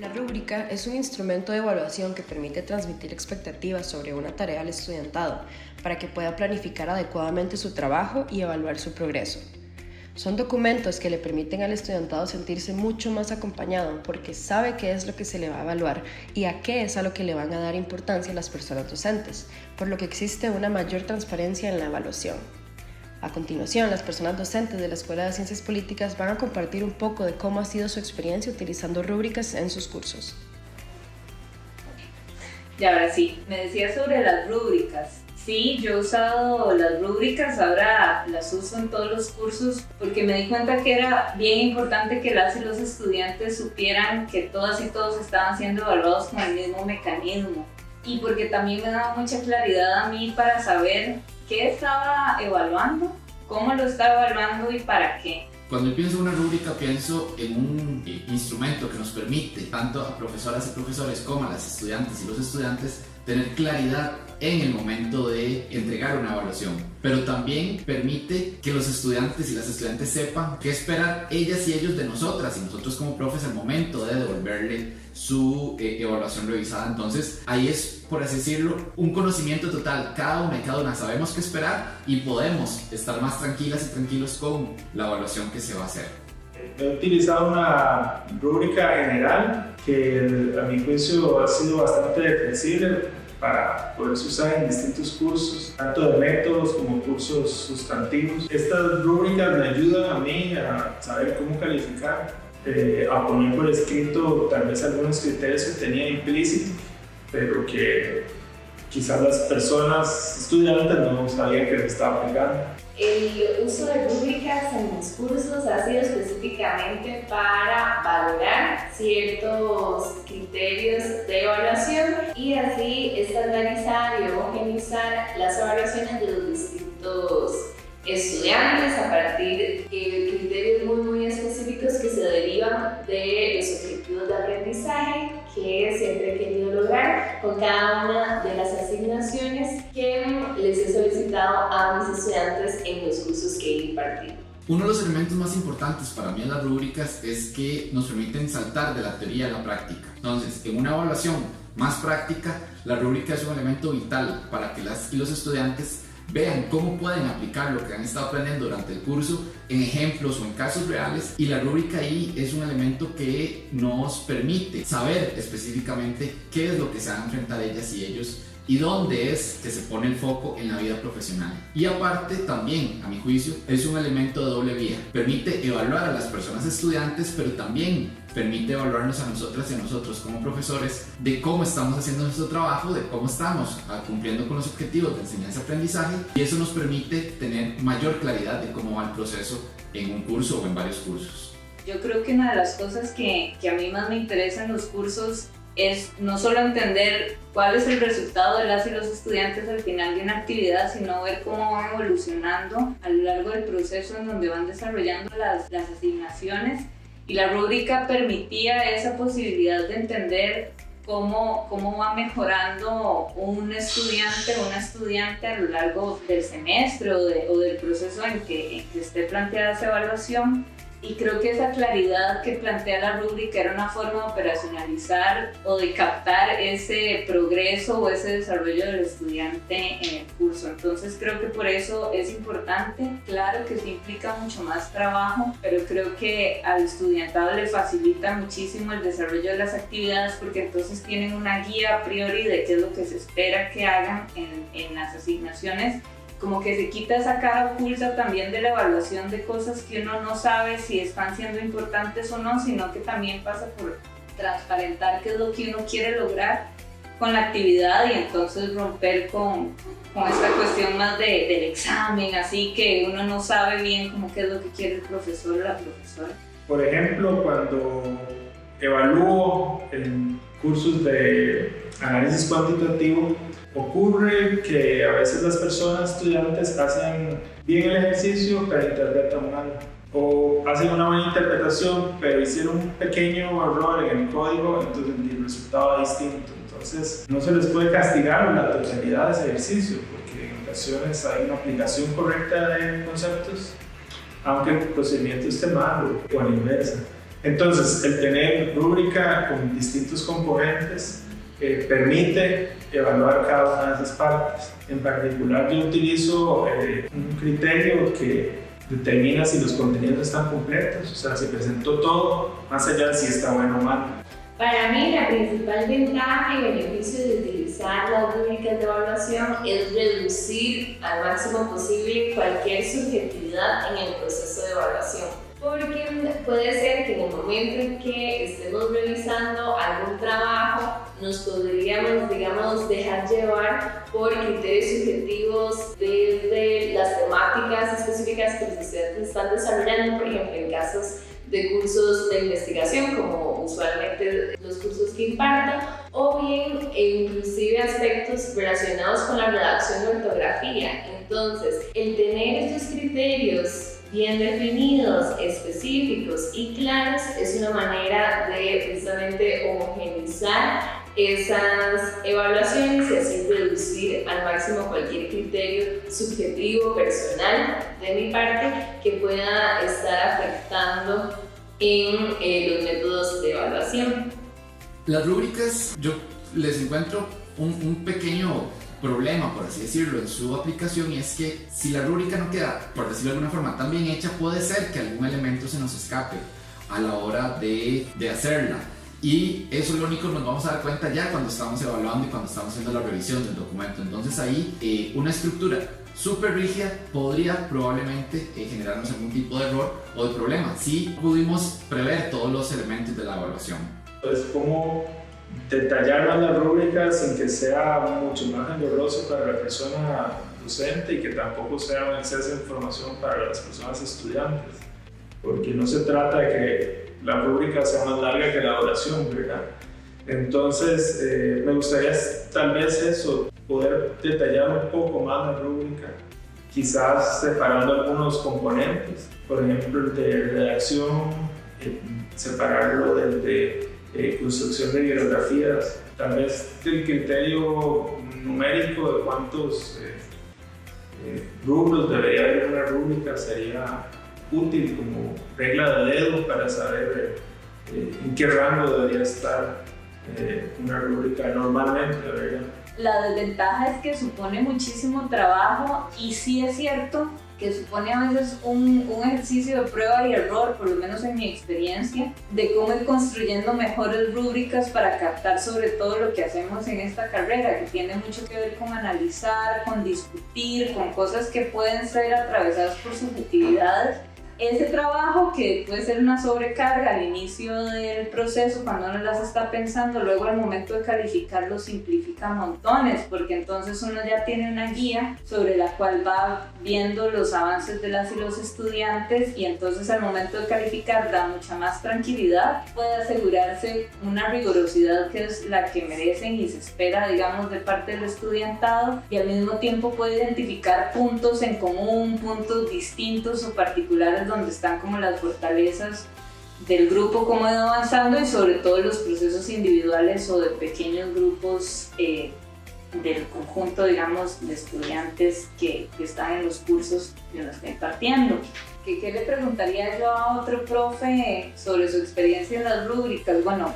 La rúbrica es un instrumento de evaluación que permite transmitir expectativas sobre una tarea al estudiantado para que pueda planificar adecuadamente su trabajo y evaluar su progreso. Son documentos que le permiten al estudiantado sentirse mucho más acompañado porque sabe qué es lo que se le va a evaluar y a qué es a lo que le van a dar importancia las personas docentes, por lo que existe una mayor transparencia en la evaluación. A continuación, las personas docentes de la Escuela de Ciencias Políticas van a compartir un poco de cómo ha sido su experiencia utilizando rúbricas en sus cursos. Y ahora sí, me decía sobre las rúbricas. Sí, yo he usado las rúbricas, ahora las uso en todos los cursos porque me di cuenta que era bien importante que las y los estudiantes supieran que todas y todos estaban siendo evaluados con el mismo mecanismo. Y porque también me daba mucha claridad a mí para saber qué estaba evaluando, cómo lo estaba evaluando y para qué. Cuando yo pienso en una rúbrica, pienso en un instrumento que nos permite tanto a profesoras y profesores como a las estudiantes y los estudiantes tener claridad en el momento de entregar una evaluación, pero también permite que los estudiantes y las estudiantes sepan qué esperar ellas y ellos de nosotras y nosotros como profes al momento de devolverle su evaluación revisada. Entonces ahí es, por así decirlo, un conocimiento total, cada una y cada una sabemos qué esperar y podemos estar más tranquilas y tranquilos con la evaluación que se va a hacer. He utilizado una rúbrica general que a mi juicio ha sido bastante flexible para poderse usar en distintos cursos, tanto de métodos como cursos sustantivos. Estas rúbricas me ayudan a mí a saber cómo calificar, a poner por escrito tal vez algunos criterios que tenía implícitos, pero que quizás las personas estudiantes no sabían que se estaba aplicando. El uso de rúbricas en mis cursos ha sido específicamente para valorar ciertos criterios de evaluación y así estandarizar y homogeneizar las evaluaciones de los distintos estudiantes a partir de criterios muy específicos que se derivan de los objetivos de aprendizaje que siempre he querido lograr con cada una de las asignaciones que les he solicitado a mis estudiantes en los cursos que he impartido. Uno de los elementos más importantes para mí en las rúbricas es que nos permiten saltar de la teoría a la práctica. Entonces, en una evaluación más práctica, la rúbrica es un elemento vital para que las y los estudiantes vean cómo pueden aplicar lo que han estado aprendiendo durante el curso en ejemplos o en casos reales, y la rúbrica ahí es un elemento que nos permite saber específicamente qué es lo que se van a enfrentar ellas y ellos y dónde es que se pone el foco en la vida profesional. Y aparte también, a mi juicio, es un elemento de doble vía. Permite evaluar a las personas estudiantes, pero también permite evaluarnos a nosotras y a nosotros como profesores de cómo estamos haciendo nuestro trabajo, de cómo estamos cumpliendo con los objetivos de enseñanza-aprendizaje, y eso nos permite tener mayor claridad de cómo va el proceso en un curso o en varios cursos. Yo creo que una de las cosas que a mí más me interesa en los cursos es no solo entender cuál es el resultado de las y los estudiantes al final de una actividad, sino ver cómo van evolucionando a lo largo del proceso en donde van desarrollando las asignaciones, y la rúbrica permitía esa posibilidad de entender cómo va mejorando un estudiante o una estudiante a lo largo del semestre o del proceso en que esté planteada esa evaluación. Y creo que esa claridad que plantea la rúbrica era una forma de operacionalizar o de captar ese progreso o ese desarrollo del estudiante en el curso. Entonces creo que por eso es importante. Claro que sí implica mucho más trabajo, pero creo que al estudiantado le facilita muchísimo el desarrollo de las actividades, porque entonces tienen una guía a priori de qué es lo que se espera que hagan en las asignaciones. Como que se quita esa cara oculta también de la evaluación de cosas que uno no sabe si están siendo importantes o no, sino que también pasa por transparentar qué es lo que uno quiere lograr con la actividad, y entonces romper con esta cuestión más del examen, así que uno no sabe bien cómo qué es lo que quiere el profesor o la profesora. Por ejemplo, cuando evalúo en cursos de análisis cuantitativo, ocurre que a veces las personas estudiantes hacen bien el ejercicio pero interpretan mal, o hacen una buena interpretación pero hicieron un pequeño error en el código, entonces el resultado es distinto. Entonces no se les puede castigar la totalidad de ese ejercicio, porque en ocasiones hay una aplicación correcta de conceptos aunque el procedimiento esté mal o a la inversa. Entonces, el tener rúbrica con distintos componentes permite evaluar cada una de esas partes. En particular, yo utilizo un criterio que determina si los contenidos están completos, o sea, si presentó todo, más allá de si está bueno o malo. Para mí, la principal ventaja y beneficio de utilizar las rúbricas de evaluación es reducir al máximo posible cualquier subjetividad en el proceso de evaluación. Porque puede ser que en el momento en que estemos revisando algún trabajo, nos podríamos, digamos, dejar llevar por criterios subjetivos desde las temáticas específicas que los estudiantes están desarrollando, por ejemplo, en casos de cursos de investigación, como usualmente los cursos que imparto, o bien inclusive aspectos relacionados con la redacción y ortografía. Entonces, el tener estos criterios bien definidos, específicos y claros es una manera de precisamente homogeneizar esas evaluaciones y así reducir al máximo cualquier criterio subjetivo, personal de mi parte que pueda estar afectando en los métodos de evaluación. Las rúbricas, yo les encuentro un pequeño problema, por así decirlo, en su aplicación, y es que si la rúbrica no queda, por decirlo de alguna forma, tan bien hecha, puede ser que algún elemento se nos escape a la hora de hacerla. Y eso es lo único que nos vamos a dar cuenta ya cuando estamos evaluando y cuando estamos haciendo la revisión del documento. Entonces ahí una estructura súper rígida podría probablemente generarnos algún tipo de error o de problema si pudimos prever todos los elementos de la evaluación. Entonces, ¿cómo detallar más la rúbrica sin que sea mucho más engorroso para la persona docente y que tampoco sea un exceso de información para las personas estudiantes? Porque no se trata de que la rúbrica sea más larga que la oración, ¿verdad? Entonces, me gustaría tal vez eso, poder detallar un poco más la rúbrica, quizás separando algunos componentes, por ejemplo, el de redacción, separarlo del de construcción de bibliografías, tal vez el criterio numérico de cuántos rubros debería haber en una rúbrica sería útil como regla de dedo para saber en qué rango debería estar una rúbrica normalmente, ¿verdad? La desventaja es que supone muchísimo trabajo y sí es cierto que supone a veces un ejercicio de prueba y error, por lo menos en mi experiencia, de cómo ir construyendo mejores rúbricas para captar sobre todo lo que hacemos en esta carrera, que tiene mucho que ver con analizar, con discutir, con cosas que pueden ser atravesadas por subjetividades. Ese trabajo que puede ser una sobrecarga al inicio del proceso cuando uno las está pensando, luego al momento de calificarlo simplifica montones, porque entonces uno ya tiene una guía sobre la cual va viendo los avances de las y los estudiantes y entonces al momento de calificar da mucha más tranquilidad, puede asegurarse una rigurosidad que es la que merecen y se espera, digamos, de parte del estudiantado, y al mismo tiempo puede identificar puntos en común, puntos distintos o particulares donde están como las fortalezas del grupo, cómo ha ido avanzando, y sobre todo los procesos individuales o de pequeños grupos del conjunto, digamos, de estudiantes que están en los cursos que nos están impartiendo. ¿Qué le preguntaría yo a otro profe sobre su experiencia en las rúbricas? Bueno,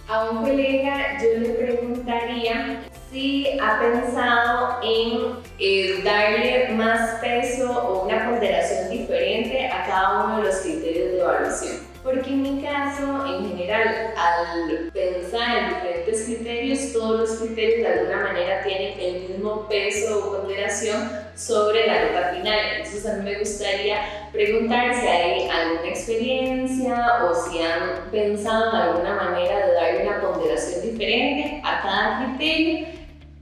a un colega yo le preguntaría si ha pensado en darle más peso o una ponderación diferente a cada uno de los criterios de evaluación. Porque en mi caso, en general, al pensar en diferentes criterios, todos los criterios de alguna manera tienen el mismo peso o ponderación sobre la nota final. Entonces a mí me gustaría preguntar si hay alguna experiencia o si han pensado en alguna manera de darle una ponderación diferente a cada criterio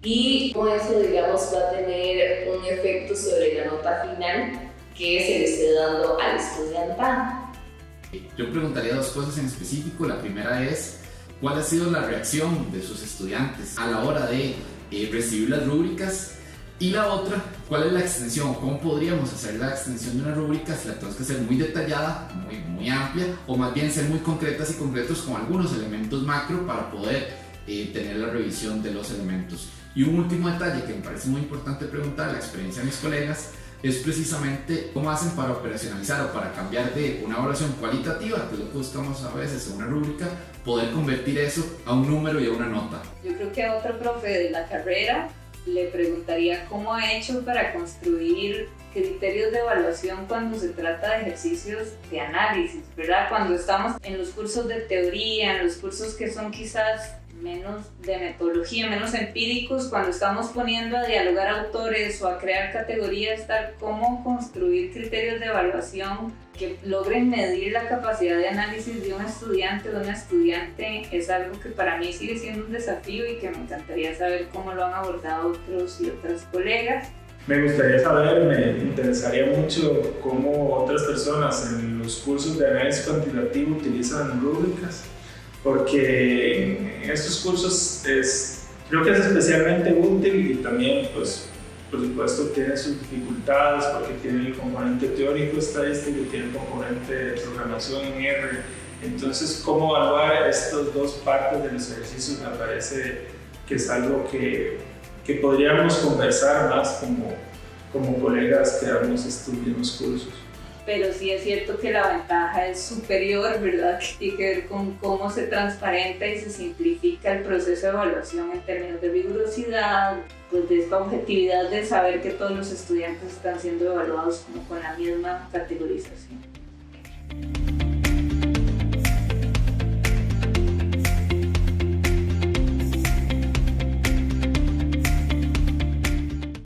y cómo eso, digamos, va a tener un efecto sobre la nota final que se le esté dando al estudiantado. Yo preguntaría dos cosas en específico. La primera es, ¿cuál ha sido la reacción de sus estudiantes a la hora de recibir las rúbricas? Y la otra, ¿cuál es la extensión? ¿Cómo podríamos hacer la extensión de una rúbrica si la tenemos que hacer muy detallada, muy amplia, o más bien ser muy concretas y concretos con algunos elementos macro para poder tener la revisión de los elementos? Y un último detalle que me parece muy importante preguntar, la experiencia de mis colegas, es precisamente cómo hacen para operacionalizar o para cambiar de una evaluación cualitativa, que es lo que buscamos a veces en una rúbrica, poder convertir eso a un número y a una nota. Yo creo que a otro profe de la carrera le preguntaría cómo ha hecho para construir criterios de evaluación cuando se trata de ejercicios de análisis, ¿verdad? Cuando estamos en los cursos de teoría, en los cursos que son quizás menos de metodología, menos empíricos, cuando estamos poniendo a dialogar autores o a crear categorías, tal, cómo construir criterios de evaluación que logren medir la capacidad de análisis de un estudiante o de una estudiante, es algo que para mí sigue siendo un desafío y que me encantaría saber cómo lo han abordado otros y otras colegas. Me gustaría saber, me interesaría mucho cómo otras personas en los cursos de análisis cuantitativo utilizan rúbricas, porque en estos cursos creo que es especialmente útil y también, pues, por supuesto, tiene sus dificultades porque tiene el componente teórico estadístico y tiene el componente de programación en R. Entonces, cómo evaluar estas dos partes de los ejercicios me parece que es algo que podríamos conversar más como colegas que damos estos mismos cursos. Pero sí es cierto que la ventaja es superior, ¿verdad? Que tiene que ver con cómo se transparenta y se simplifica el proceso de evaluación en términos de rigurosidad, pues de esta objetividad de saber que todos los estudiantes están siendo evaluados como con la misma categorización.